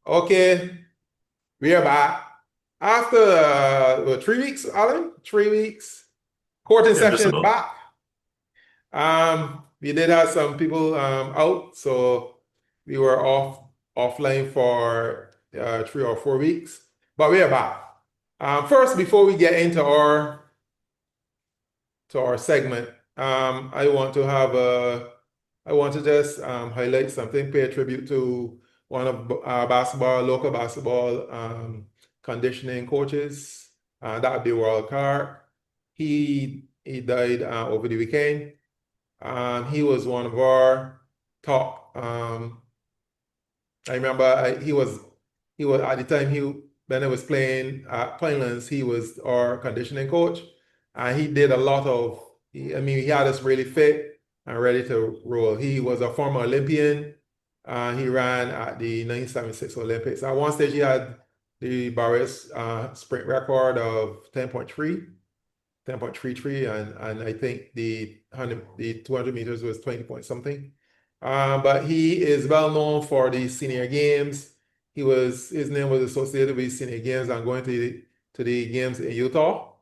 Okay, we are back. After 3 weeks, Alan, 3 weeks. Courting Yeah, just session is about. back. We did have some people out, so we were offline for 3 or 4 weeks, but we are back. First, before we get into our segment, I want to just highlight something, pay a tribute to one of our local basketball conditioning coaches. That would be Clarke. He died over the weekend. He was one of our top. I remember he was at the time when I was playing at Pinelands, he was our conditioning coach, and he did a lot of. He had us really fit and ready to roll. He was a former Olympian. He ran at the 1976 Olympics. At one stage, he had the Barris sprint record of 10.33, and I think the 200 meters was 20 point something. But he is well known for the senior games. His name was associated with senior games and going to the games in Utah.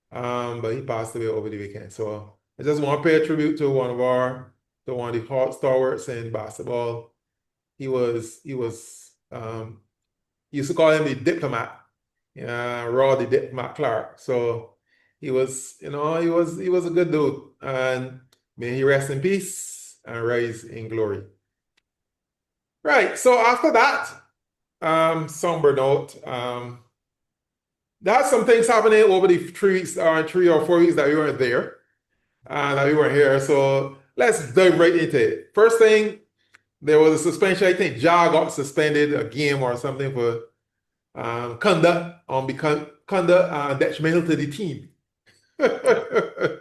But he passed away over the weekend. So I just want to pay a tribute to one of the hot stalwarts in basketball. He used to call him the Diplomat, Rawle the Diplomat Clarke. So he was a good dude, and may he rest in peace and rise in glory. Right. So after that, somber note. There's some things happening over the 3 or 4 weeks that we weren't there, and that we weren't here. So let's dive right into it. First thing, there was a suspension. I think Ja got suspended a game or something for conduct detrimental to the team. I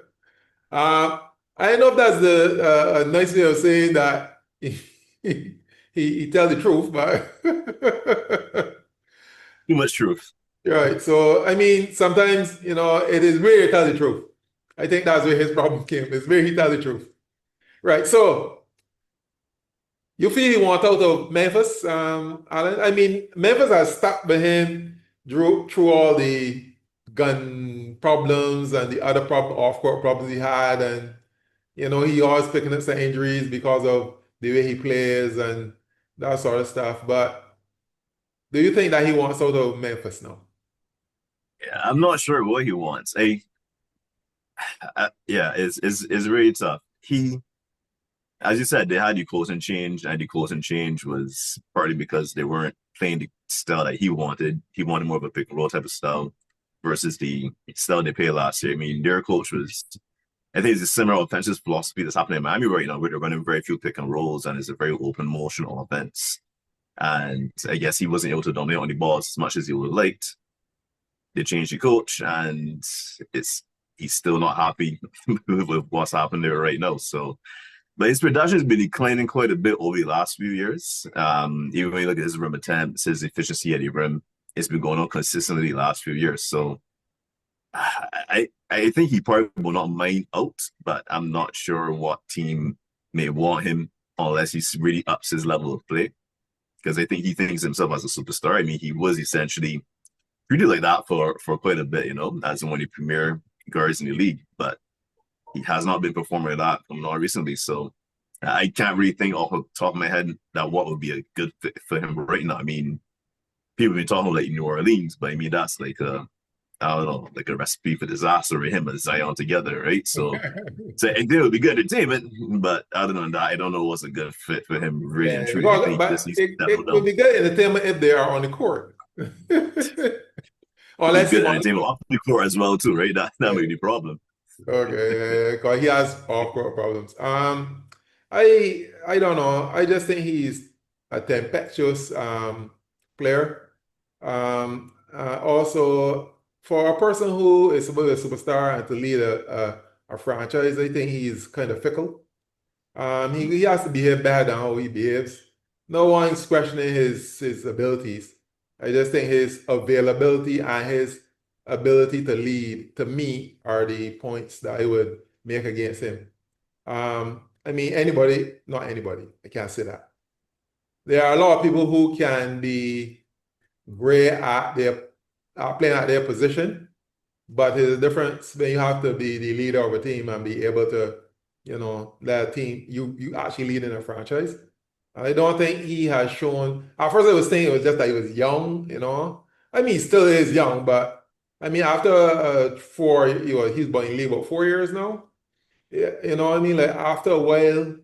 don't know if that's a nice way of saying that he tell the truth, but Too much truth. right. So sometimes it is where he tell the truth. I think that's where his problem came. It's where he tell the truth. Right. So you feel he want out of Memphis, Alan? Memphis has stuck by him through all the gun problems and the other off-court problems he had, and he always picking up some injuries because of the way he plays and that sort of stuff. But do you think that he wants out of Memphis now? Yeah, I'm not sure what he wants. Yeah, it's really tough. As you said, they had the coaching change, and the coaching change was partly because they weren't playing the style that he wanted. He wanted more of a pick and roll type of style versus the style they played last year. I mean, their coach was, I think it's a similar offensive philosophy that's happening in Miami right now, where they're running very few pick and rolls, and it's a very open motional offense. And I guess he wasn't able to dominate on the balls as much as he would have liked. They changed the coach, and he's still not happy with what's happening there right now. So, but his production has been declining quite a bit over the last few years. Even when you look at his rim attempts, his efficiency at the rim, it's been going on consistently the last few years. So, I think he probably will not mind out, but I'm not sure what team may want him unless he really ups his level of play. Because I think he thinks himself as a superstar. I mean, he was essentially treated like that for quite a bit, as one of the premier guards in the league. But he has not been performing like that from not recently. So I can't really think off the top of my head that what would be a good fit for him right now. I mean, people have been talking about like New Orleans, but I mean that's like I don't know, like a recipe for disaster with him and Zion together, right? So I think it would be good entertainment, but other than that, I don't know what's a good fit for him really and Yeah, truly. I well, think he just but needs to settle it would down. be good entertainment if they are on the court. It'd be Unless he good wants. entertainment off the court as well, too, right? That may be the problem. Okay, yeah, 'cause he has off-court problems. I don't know. I just think he's a tempestuous player. Also, for a person who is supposed to be a superstar and to lead a franchise, I think he's kind of fickle. He has to behave better than how he behaves. No one's questioning his abilities. I just think his availability and his ability to lead, to me, are the points that I would make not anybody, I can't say that. there are a lot of people who can be great at their playing at their position, but there's a difference when you have to be the leader of a team and be able to, let a team you actually lead in a franchise. I don't think he has shown. At first, I was thinking it was just that he was young. I mean, he still is young, but I mean, after he's been in league about 4 years now. Yeah, you know what I mean? Like after a while,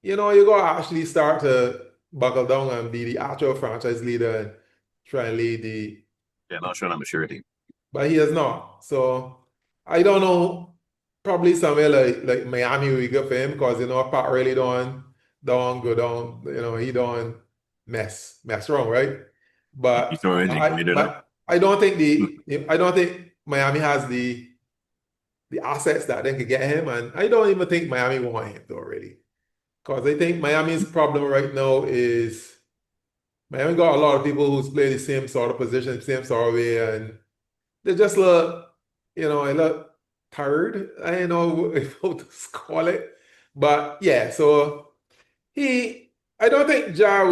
you gotta actually start to buckle down and be the actual franchise leader and try and lead the. Yeah, not showing that maturity. But he has not. So I don't know. Probably somewhere like Miami will be good for him because Pat really don't go down. He don't mess wrong, right? You But throw anything I greater now? but I don't think Miami has the assets that they could get him, and I don't even think Miami want him though, really. Because I think Miami's problem right now is Miami got a lot of people who's play the same sort of position, same sort of way, and they just I look tired. I don't know how to call it. But yeah, so I don't think Jar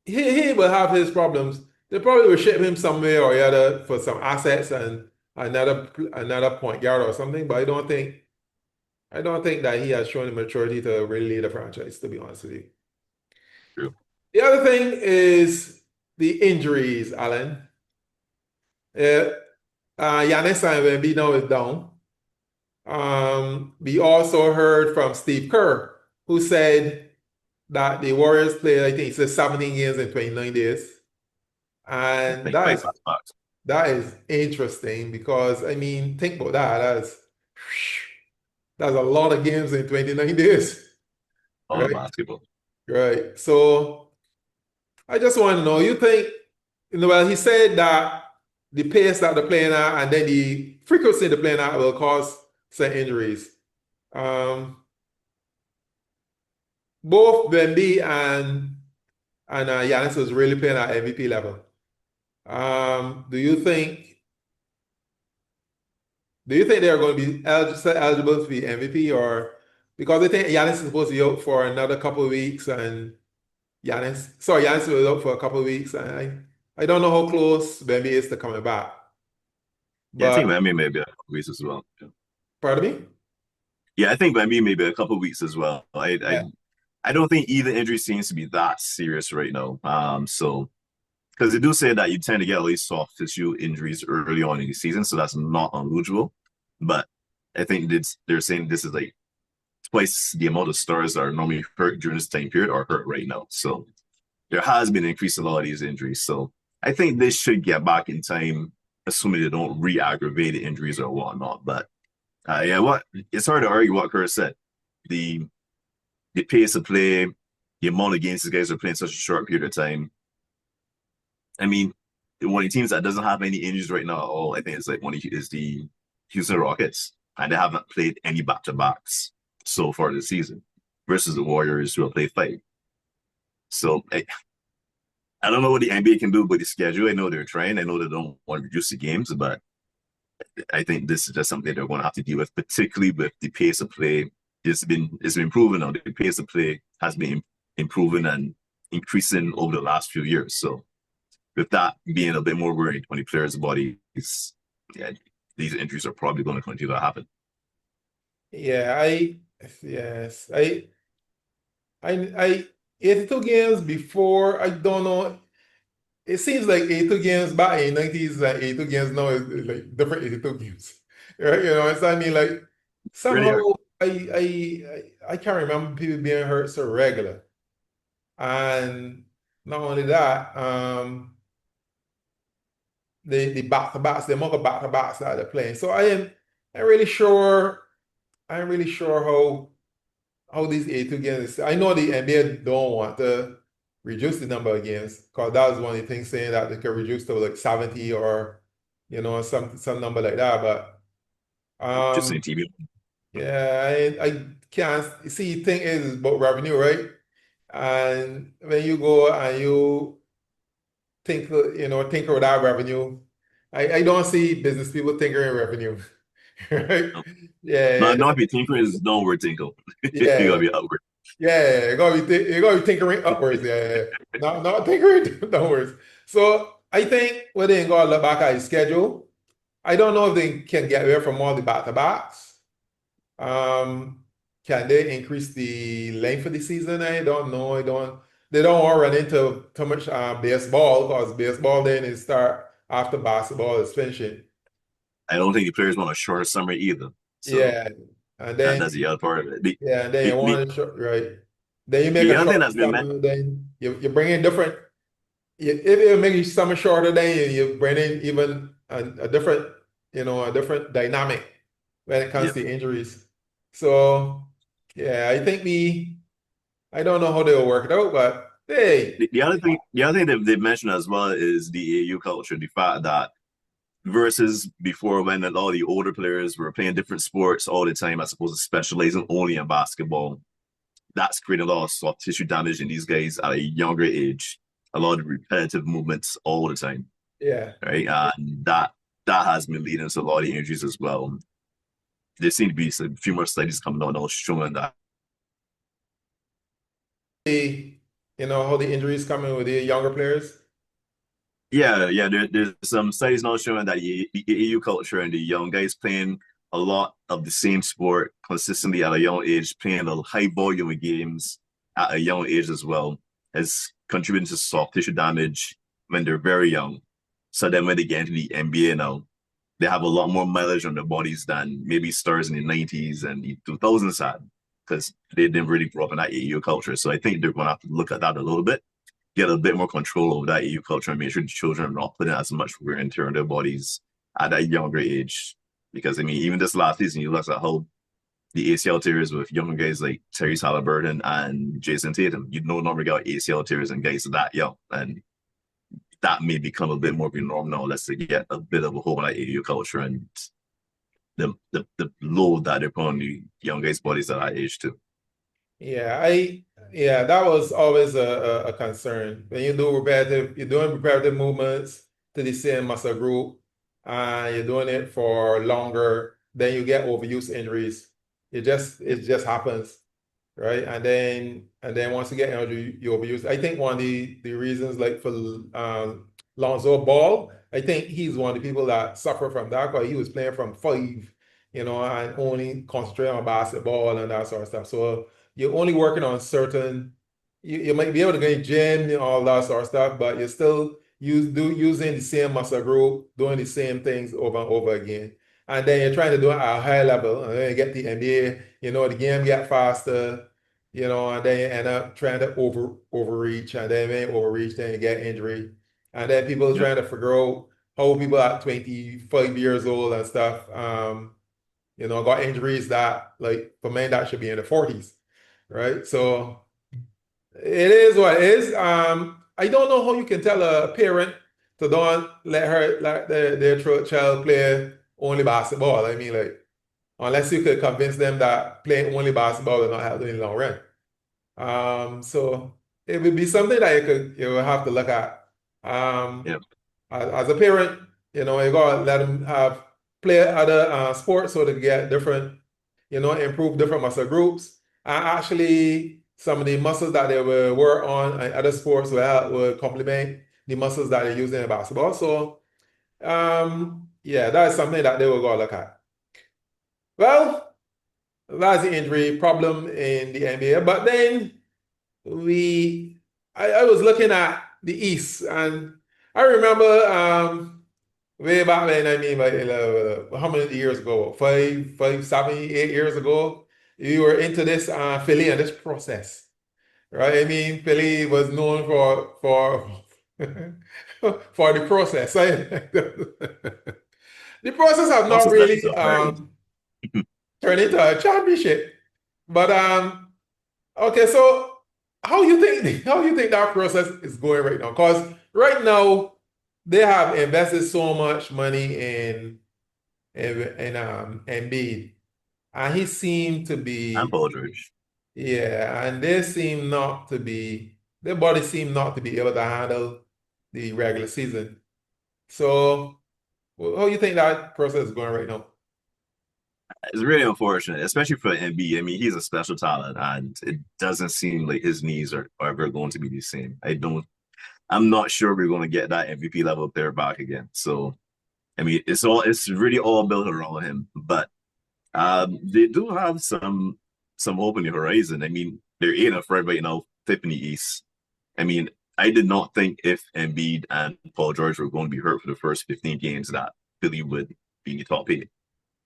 he will have his problems. They probably will ship him somewhere or the other for some assets and another point guard or something, but I don't think that he has shown the maturity to really lead a franchise, to be honest with you. True. The other thing is the injuries, Alan. Uh, Giannis and Embiid now is down. We also heard from Steve Kerr, who said that the Warriors played, I think he said 17 games in 29 days. I And think five bucks. that is interesting because I mean, think about that. That's a lot of games in 29 days, All the right? basketball. Right. So I just want to know, you think, well, he said that the pace that they're playing at and then the frequency they're playing at will cause some injuries. Um, both Wemby and Giannis was really playing at MVP level. Do you think they're going to be eligible to be MVP, or because they think Giannis is supposed to be out for another couple of weeks and Giannis was out for a couple of weeks and I don't know how close Wemby is to coming back. Yeah, I think But Miami maybe a couple weeks as well. Yeah. pardon me? Yeah, I think Miami maybe a couple weeks as well. Yeah. I don't think either injury seems to be that serious right now. So because they do say that you tend to get at least soft tissue injuries early on in the season, so that's not unusual. But I think they're saying this is like twice the amount of stars that are normally hurt during this time period are hurt right now. So there has been an increase in a lot of these injuries. So I think they should get back in time, assuming they don't re-aggravate the injuries or whatnot. But yeah, it's hard to argue what Kerr said. The the pace of play, the amount of games these guys are playing such a short period of time. I mean, one of the teams that doesn't have any injuries right now at all, I think it's like is the Houston Rockets, and they haven't played any back-to-backs so far this season, versus the Warriors who have played five. So I don't know what the NBA can do with the schedule. I know they're trying. I know they don't want to reduce the games, but I think this is just something they're going to have to deal with, particularly with the pace of play. It's been improving now. The pace of play has been improving and increasing over the last few years. So with that being a bit more worried on the players' bodies, yeah, these injuries are probably going to continue to happen. Yeah, yes, I 82 games before, I don't know. It seems like 82 games back in the 90s and 82 games now is like different 82 games. Right? So I mean like Really somehow are. I can't remember people being hurt so regular. And not only that, the back-to-backs, the amount of back-to-backs that they're playing. So I'm really sure, I'm really sure how these 82 games. I know the NBA don't want to reduce the number of games because that was one of the things saying that they could reduce to like 70 or some number like that. But Just in um TV. yeah, I can't see. The thing is about revenue, right? And when you go and you tinker with that revenue, I don't see business people tinkering revenue. Right? No, Yeah, not be tinkering is don't word tinkle. You gotta yeah. be outward. Yeah, you gotta be tinkering upwards. Yeah. Not tinkering downwards. So I think when they gotta look back at his schedule, I don't know if they can get away from all the back-to-backs. Um, can they increase the length of the season? I don't know. I don't. They don't want to run into too much baseball because baseball then is start after basketball is finishing. I don't think the players want a shorter summer either. So Yeah, and that's the then other part of it. The, yeah, and then you the, the, want to short, right. Then you make the a other thing short that's been summer. Then you bring in different. If you make your summer shorter, then you bring in even a different, a different dynamic when it comes yeah. to injuries. So yeah, I don't know how they'll work it out, but hey, The other thing that they've mentioned as well is the AU culture, the fact that versus before when a lot of the older players were playing different sports all the time as opposed to specializing only in basketball. That's creating a lot of soft tissue damage in these guys at a younger age. A lot of repetitive movements all the time, yeah, right? And that has been leading to a lot of injuries as well. There seem to be a few more studies coming out now showing that. how the injuries coming with the younger players. Yeah. There's some studies now showing that the EU culture and the young guys playing a lot of the same sport consistently at a young age, playing a high volume of games at a young age as well, has contributed to soft tissue damage when they're very young. So then when they get into the NBA now, they have a lot more mileage on their bodies than maybe stars in the 90s and the 2000s had, because they didn't really grow up in that EU culture. So I think they're going to have to look at that a little bit, get a bit more control over that EU culture and make sure the children are not putting as much wear and tear on their bodies at that younger age. Because I mean, even this last season, you look at how the ACL tears with young guys like Tyrese Halliburton and Jason Tatum. You no longer got ACL tears in guys that young, and that may become a bit more of a norm now. Let's say get a bit of a hold on that AU culture and the load that they're putting on the young guys' bodies at that age too. Yeah, that was always a concern. When you're doing repetitive movements to the same muscle group, and you're doing it for longer, then you get overuse injuries. It just happens, right? And then once you get injured, you overuse. I think one of the reasons, like for Lonzo Ball, I think he's one of the people that suffer from that because he was playing from five, and only concentrating on basketball and that sort of stuff. So you're only working on certain, you might be able to go to gym and all that sort of stuff, but you're still using the same muscle group, doing the same things over and over again. And then you're trying to do it at a high level, and then you get the NBA, the game get faster, and then you end up trying to overreach, and then when you overreach, then you get injury. And then people Yep. trying to figure out how people at 25 years old and stuff, got injuries that, like, for men that should be in the 40s, right? So it is what it is. I don't know how you can tell a parent to don't let their child play only basketball. I mean, like, unless you could convince them that playing only basketball will not help them in the long run. So it would be something that you would have to look at. Um, Yep. as a parent, you gotta let them play other sports so they get different, improve different muscle groups. And actually, some of the muscles that they will work on in other sports will complement the muscles that they use in basketball. So, yeah, that is something that they will go look at. Well, that's the injury problem in the NBA. But then I was looking at the East, and I remember way back when, I mean, like, how many years ago? 7, 8 years ago, you were into this Philly and this process, right? I mean, Philly was known for for the process. The process have not Also studies really are very turned into a championship, but okay, so how you think that process is going right now? Because right now they have invested so much money in Embiid, and he seemed to and be, Aldridge. yeah, and their body seemed not to be able to handle the regular season. So how you think that process is going right now? It's really unfortunate, especially for Embiid. I mean, he's a special talent, and it doesn't seem like his knees are ever going to be the same. I'm not sure we're going to get that MVP level player back again. So, I mean, it's really all built around him. But they do have some hope in the horizon. I mean, they're 8 right now, fifth in the East. I mean, I did not think if Embiid and Paul George were going to be hurt for the first 15 games that Philly would be in the top 8.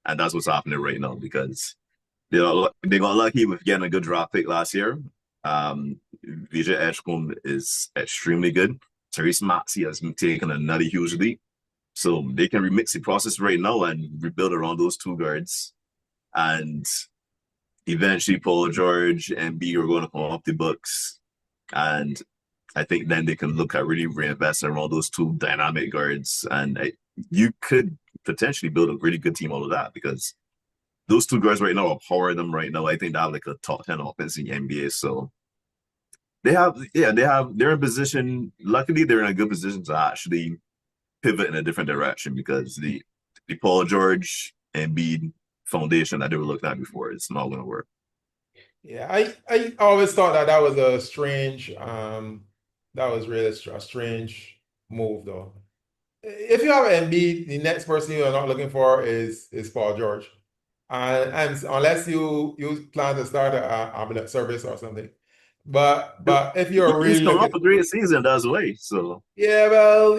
And that's what's happening right now because they got lucky with getting a good draft pick last year. Vijay Edgecombe is extremely good. Therese Maxey has taken another huge leap. So they can remix the process right now and rebuild around those two guards. And eventually Paul George and B are going to come off the books. And I think then they can look at really reinvesting around those two dynamic guards. And you could potentially build a really good team out of that because those two guys right now are powering them right now. I think they have like a top 10 offense in the NBA. So they're in position. Luckily, they're in a good position to actually pivot in a different direction because the Paul George and Embiid foundation that they were looking at before is not going to work. Yeah, I always thought that was a strange, that was really a strange move though. If you have Embiid, the next person you are not looking for is Paul George, and unless you plan to start a ambulance service or something. But if you're He's really coming off looking, a great season, that's way. So yeah, well,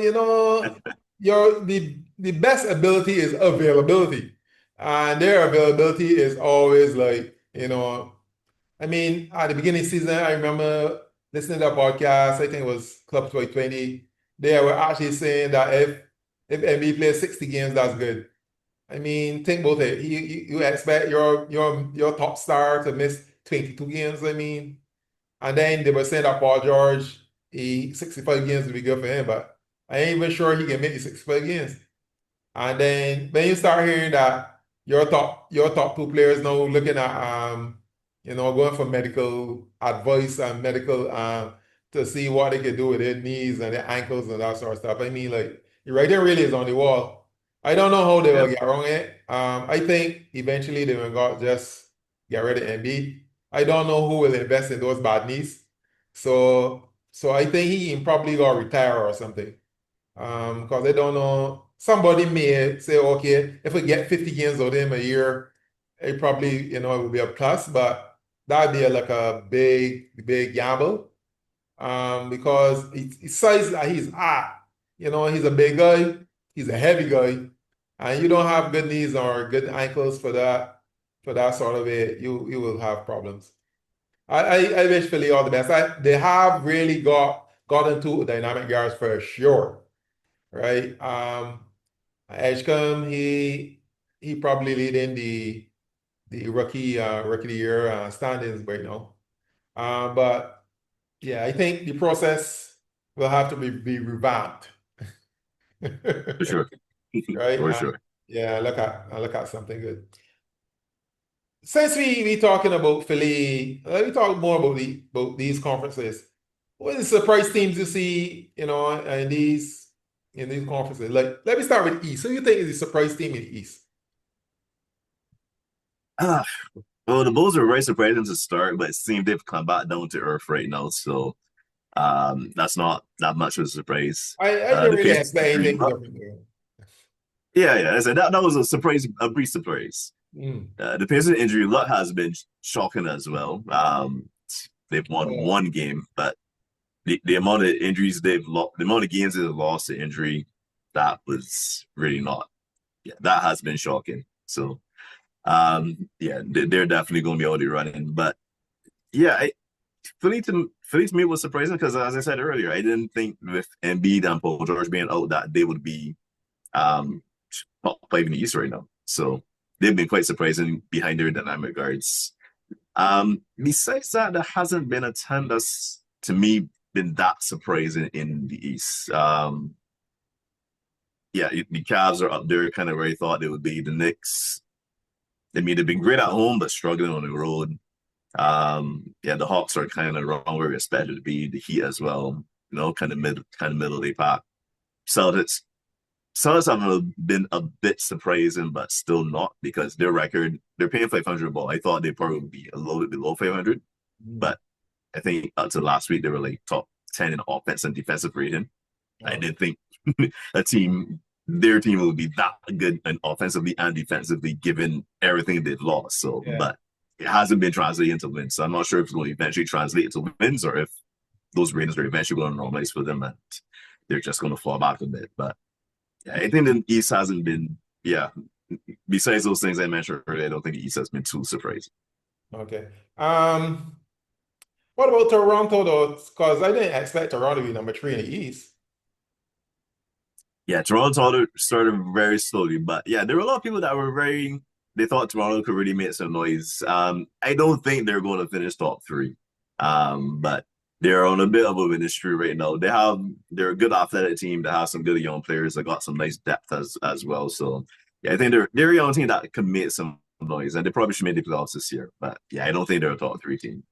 the best ability is availability, and their availability is always like, I mean, at the beginning of the season, I remember listening to a podcast, I think it was Club 2020. They were actually saying that if MB plays 60 games, that's good. I mean, think about it. You expect your top star to miss 22 games, I mean. And then they were saying that Paul George, 65 games would be good for him, but I ain't even sure he can make the 65 games. And then when you start hearing that your top two players now looking at going for medical advice and medical to see what they can do with their knees and their ankles and that sort of stuff. I mean, like the writing really is on the wall. I don't know how they will yeah, get around it. I think eventually they will just get rid of Embiid. I don't know who will invest in those bad knees. So I think he probably gonna retire or something. Because I don't know. Somebody may say, okay, if we get 50 games out of him a year, it probably, it would be a plus, but that'd be like a big, big gamble. Because his size that he's at, he's a big guy, he's a heavy guy, and you don't have good knees or good ankles for that sort of it, you will have problems. I wish Philly all the best. They have really got into dynamic guards for sure, right? Edgecombe, he probably leading the rookie of the year standings right now. But yeah, I think the process will have to be revamped, for sure. right? For sure. Yeah, look at something good. Since we talking about Philly, let me talk more about these conferences. What are the surprise teams you see, in these conferences? Like, let me start with East. Who you think is the surprise team in the East? Ah, well, the Bulls are very surprising to start, but it seems they've come back down to earth right now. So that's not that much of a surprise. I didn't The really Pacers expect injury anything luck. different there. Yeah. I said that was a surprise, a brief surprise. Mm. The Pacers injury luck has been shocking as well. They've won Yeah. one game, but the amount of injuries they've lost, the amount of games they've lost to injury, that was really not. Yeah, that has been shocking. So, yeah, they're definitely going to be out there running. But yeah, Philly to me was surprising because, as I said earlier, I didn't think with Embiid and Paul George being out that they would be um top 5 in the East right now. So they've been quite surprising behind their dynamic guards. Besides that, there hasn't been a ton that's to me been that surprising in the East. Yeah, the Cavs are up there, kind of where I thought they would be. The Knicks, I mean, they've been great at home, but struggling on the road. Yeah, the Hawks are kind of wrong where we expected to be. The Heat as well, kind of middle of the pack. Celtics, Suns have been a bit surprising, but still not because their record, they're paying 500 ball. I thought they probably would be a little bit below 500, Mm. but I think up to last week they were like top 10 in offense and defensive rating. I Okay. didn't think their team would be that good and offensively and defensively given everything they've lost. So, Yeah. but it hasn't been translated into wins. So I'm not sure if it will eventually translate into wins or if those ratings are eventually going to normalize for them and they're just going to fall back a bit. But yeah, I think the East hasn't been, yeah, besides those things I mentioned earlier, I don't think the East has been too surprising. Okay. What about Toronto though? Because I didn't expect Toronto to be number 3 in the East. Yeah, Toronto started very slowly, but yeah, there were a lot of people that were they thought Toronto could really make some noise. I don't think they're going to finish top three. But they're on a bit of a winning streak right now. They're a good athletic team that has some good young players that got some nice depth as well. So yeah, I think they're a young team that can make some noise, and they probably should make the playoffs this year. But yeah, I don't think they're a top three team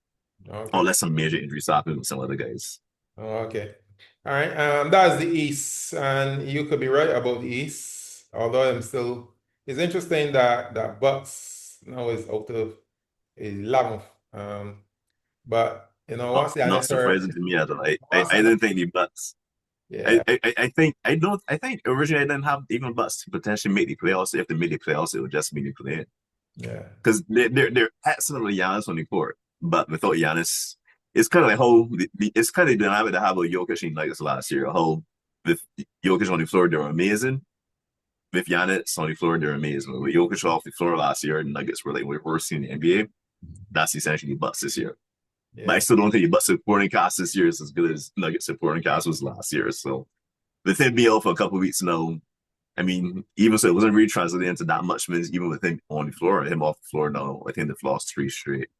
Okay. unless some major injuries happen with some other guys. Okay. All right. That's the East, and you could be right about the East. Although it's interesting that Bucks now is out of 11th. But once the Not enter, surprising to me at all. once I the, didn't think the Bucks. yeah, I think originally I didn't have even Bucks to potentially make the playoffs. If they made the playoffs, it would just be the play yeah, because they're excellent Giannis on the court, but without Giannis, it's kind of like how it's kind of dynamic to have a Jokic in Nuggets last year. How with Jokic on the floor, they're amazing. With Giannis on the floor, they're amazing. With Jokic off the floor last year, the Nuggets were like worst in the NBA. That's essentially Bucks this year. But I yeah, still don't think Bucks supporting cast this year is as good as Nuggets supporting cast was last year. So with him being out for a couple of weeks now, I mean, even so, it wasn't really translating into that much minutes, even with him on the floor, him off the floor now. I think they've lost three straight.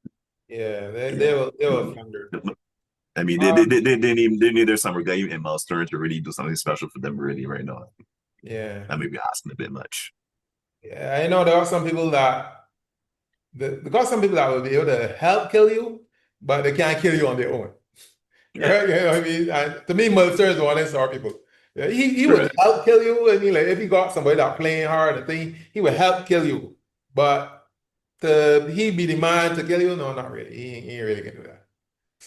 yeah. They Yeah. will thunder. I mean, Um, they need their summer game and Miles Turner to really do something special for them, really, right now. yeah, That may be asking a bit much. yeah. I know there are some people that will be able to help kill you, but they can't kill you on their own. Yeah. Right? You know what I mean? And to me, Mercer is one of those sort of people. Yeah, he would Right. help kill you. I mean, like if he got somebody that playing hard and thing, he would help kill you. But he be the man to kill you? No, not really. He ain't really gonna do that.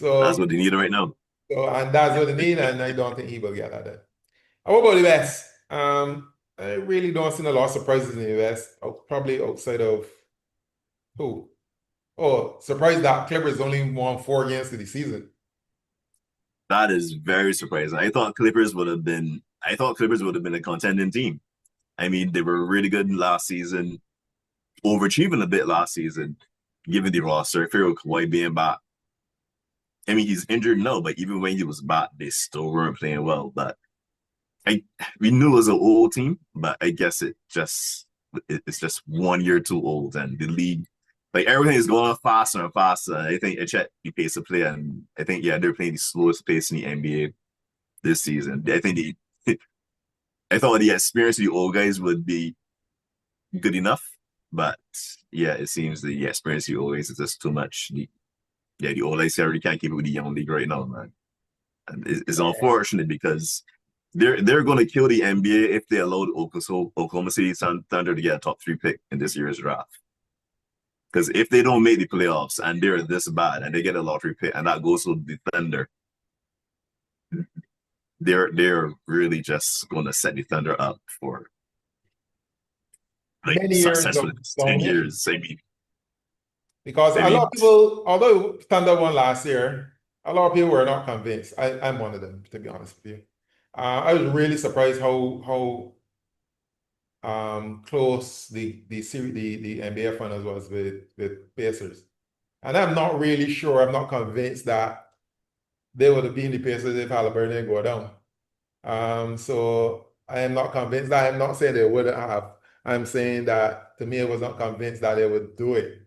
That's So, what they need right now. and that's what they need, and I don't think he will get that. What about the West? I really don't see a lot of surprises in the West. Probably outside of who? Oh, surprised that Clippers only won 4 games to the season. That is very surprising. I thought Clippers would have been a contending team. I mean, they were really good last season, overachieving a bit last season, given the roster. Pharaoh Kawhi being back. I mean, he's injured now, but even when he was back, they still weren't playing well. But I we knew it was an old team, but I guess it's just 1 year too old, and the league like everything is going faster and faster. I think I checked the pace of play, and I think yeah they're playing the slowest pace in the NBA this season. I think I thought the experience of the old guys would be good enough, but yeah, it seems the experience of the old guys is just too much. The old guys already can't keep it with the young league right now, man. And it's unfortunate because they're going to kill the NBA if they allow the Oklahoma City Thunder to get a top three pick in this year's draft. Because if they don't make the playoffs and they're this bad and they get a lottery pick and that goes to the Thunder, they're really just going to set the Thunder up for like Many years success of for the next 10 domination. years. Because I a lot mean, of people, although Thunder won last year, a lot of people were not convinced. I'm one of them, to be honest with you. I was really surprised how close the NBA finals was with Pacers. And I'm not really sure, I'm not convinced that they would have been the Pacers if Halliburton didn't go down. So I am not convinced that I'm not saying they wouldn't have. I'm saying that to me, I was not convinced that they would do it.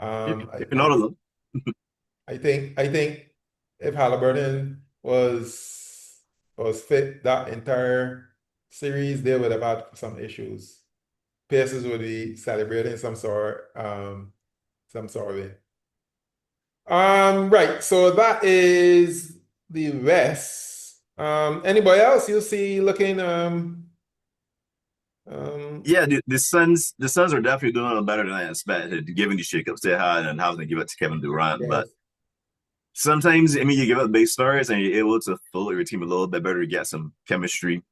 if you're not alone, I think if Halliburton was fit that entire series, they would have had some issues. Pacers would be celebrating some sort of way. Right. So that is the West. Anybody else you see looking Yeah, the Suns are definitely doing a little better than I expected, given the shakeups they had and having to give it to Kevin Durant. But yes. sometimes, I mean, you give up big stars and you're able to fill your team a little bit better to get some chemistry.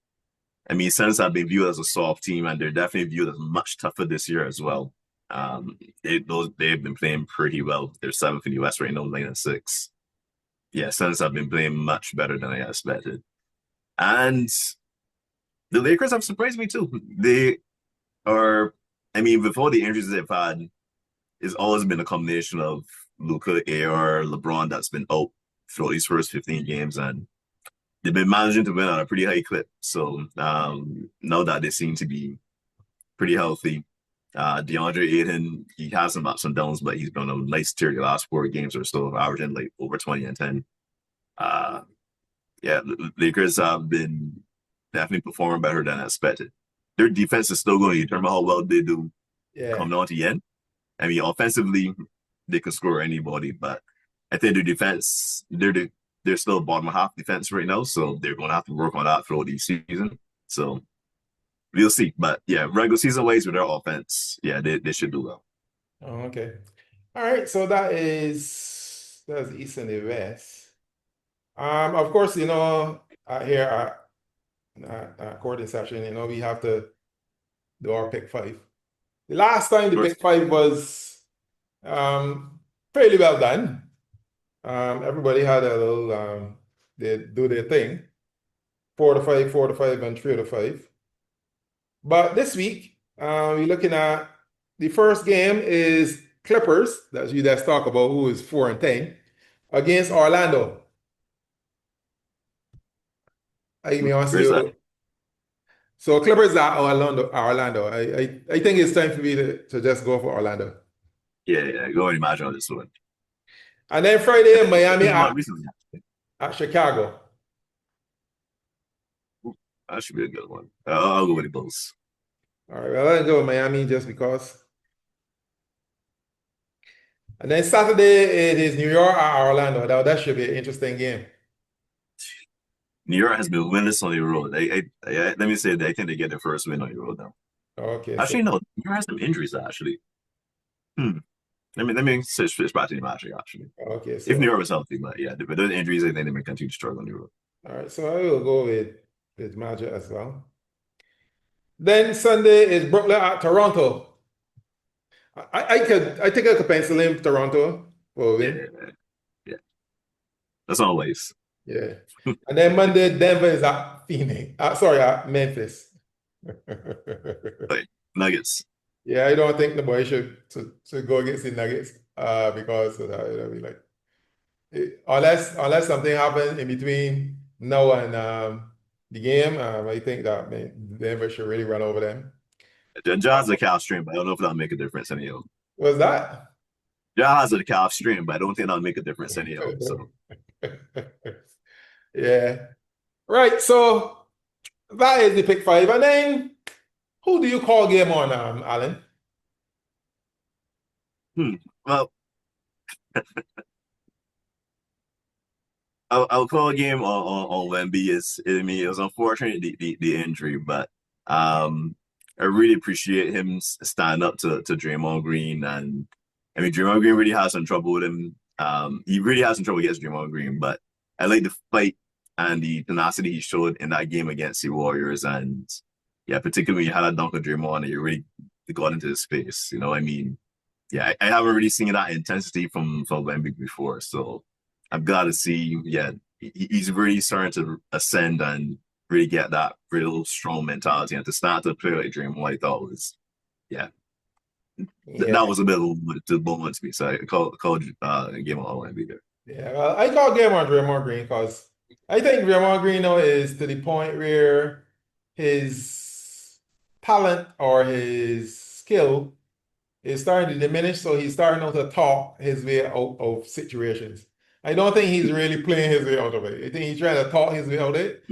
I mean, Suns have been viewed as a soft team, and they're definitely viewed as much tougher this year as well. They've been playing pretty well. They're seventh in the West right now, 9-6. Yeah, Suns have been playing much better than I expected, and the Lakers have surprised me too. They are, I mean, before the injuries they've had, it's always been a combination of Luka, AR, LeBron that's been out throughout these first 15 games, and they've been managing to win on a pretty high clip. So now that they seem to be pretty healthy, DeAndre Ayton, he has some ups and downs, but he's been on a nice tier the last 4 games or so, averaging like over 20 and 10. Uh, yeah, the Lakers have been definitely performing better than expected. Their defense is still going to determine how well they do Yeah. coming on to the end. I mean, offensively, they can score anybody, but I think their defense, they're still bottom half defense right now, so they're going to have to work on that throughout the season. So we'll see. But yeah, regular season ways with their offense, yeah, they should do well. Oh, okay. All right. So that's East and the West. Of course, here at courting session, we have to do our pick five. The last time the Of course, pick five was fairly well done. Everybody had a little they do their thing. 4 to 5, 4 to 5, and 3 to 5. But this week, we're looking at the first game is Clippers, that's you that's talk about who is 4 and 10, against Orlando. I may ask where's that? you. So Clippers are Orlando. I think it's time for me to just go for Orlando. Yeah, yeah, go and imagine on this one. And then Friday, Miami This one at, recently, at Chicago. that should be a good one. I'll go with the Bulls. All right, well, I'll go with Miami just because. And then Saturday, it is New York at Orlando. That should be an interesting game. New York has been winless on the road. Let me say that I think they get their first win on the road now. Okay, so Actually, no, New York has some injuries actually. Hmm. Let me switch back to the match actually. okay, If New so York was healthy, but yeah, with those injuries, I think they may continue to struggle on the road. all right, so I will go with Magic as well. Then Sunday is Brooklyn at Toronto. I think I could pencil in Toronto for a Yeah, win. yeah. That's always Yeah. And then Monday, Denver is at Phoenix. Sorry, at Memphis. like Nuggets. Yeah, I don't think the boy should go against the Nuggets because it'll be like unless something happens in between now and the game, I think that Denver should really run over them. The Jazz are calf strain, but I don't know if that'll make a difference anyhow. Was that? Jazz are the calf strain, but I don't think that'll make a difference anyhow. So Yeah. Right. So that is the pick five. And then who do you call game on, Alan? well, I'll call a game on Wemby. I mean, it was unfortunate the injury, but I really appreciate him standing up to Draymond Green, and I mean Draymond Green really has some trouble with him. He really has some trouble against Draymond Green, but I like the fight and the tenacity he showed in that game against the Warriors, and yeah, particularly when you had a dunk on Draymond and you really got into his face. I mean, yeah, I haven't really seen that intensity from Wemby before, so I'm glad to see. Yeah, he's really starting to ascend and really get that real strong mentality, and to start to play like Draymond, I thought was, yeah, that Yeah. was a bit of a moment to me. So I called game on Wemby there. Yeah. Well, I call game on Draymond Green because I think Draymond Green now is to the point where his talent or his skill is starting to diminish, so he's starting now to talk his way out of situations. I don't think he's really playing his way out of it. I think he's trying to talk his way out of it,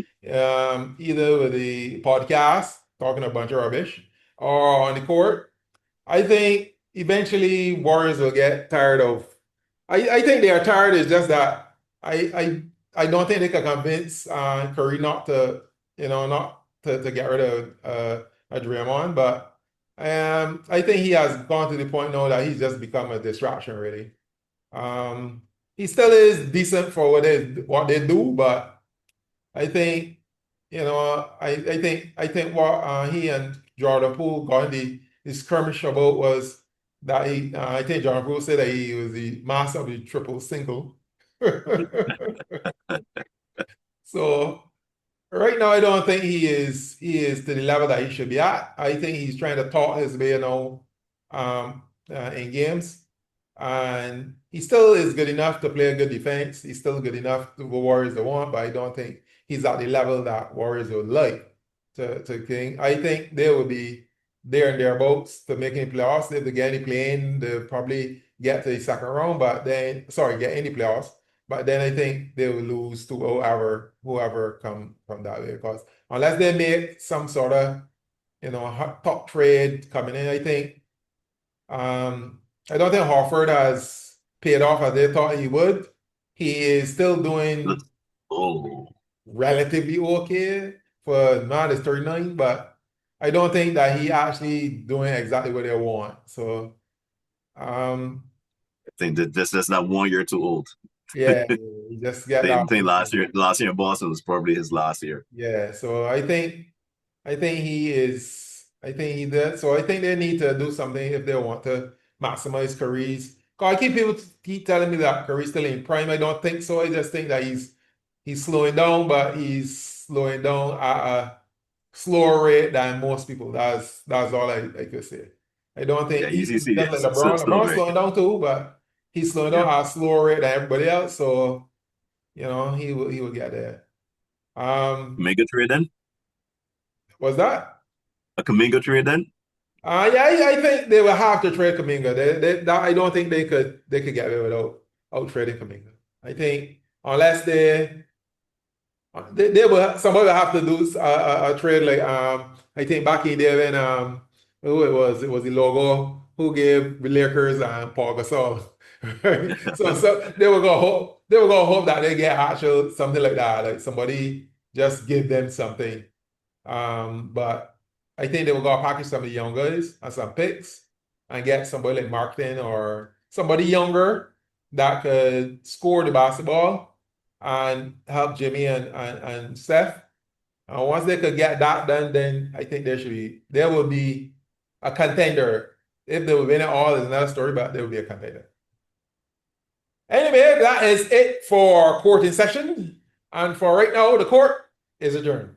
either with the podcast, talking a bunch of rubbish, or on the court. I think eventually Warriors will get tired of. I think they are tired. It's just that I don't think they can convince Curry not to get rid of Draymond, but I think he has gone to the point now that he's just become a distraction, really. He still is decent for what they do, but I think, I think what he and Jordan Poole got in the skirmish about was that I think Jordan Poole said that he was the master of the triple single. So right now, I don't think he is to the level that he should be at. I think he's trying to talk his way now in games, and he still is good enough to play a good defense. He's still good enough to go Warriors they want, but I don't think he's at the level that Warriors would like to King. I think they will be there and thereabouts to make any playoffs. If they get any play-in, they'll probably get to the second round, but then get any playoffs. But then I think they will lose to whoever come from that way, because unless they make some sort of top trade coming in, I don't think Horford has paid off as they thought he would. He is still doing Oh, relatively okay for man is 39, but I don't think that he actually doing exactly what they want. So I think that that's not 1 year too old. yeah, he just get I that. think last year in Boston was probably his last year. Yeah, so I think he is. I think he did. So I think they need to do something if they want to maximize Curry's. Cause people keep telling me that Curry's still in prime. I don't think so. I just think that he's slowing down, but he's slowing down at a slower rate than most people. That's all I could say. I don't Yeah, think he's he's he's, just he's like LeBron. still LeBron's very slowing young. down too, but he's slowing down Yeah, at a slower rate than everybody else. So he will get there. Kaminga trade then? Was that? A Kaminga trade then? Yeah, I think they will have to trade Kaminga. I don't think they could get away without out trading Kaminga. I think unless they will somebody will have to do a trade like I think back in there when who it was the logo who gave the Lakers and Paul Gasol. Right? So they were gonna hope that they get actual something like that, like somebody just give them something. But I think they will go package some of the young guys and some picks and get somebody like Markton or somebody younger that could score the basketball and help Jimmy and Steph. And once they could get that done, then I think there will be a contender. If they will win it all is another story, but there will be a contender. Anyway, that is it for court in session. And for right now, the court is adjourned.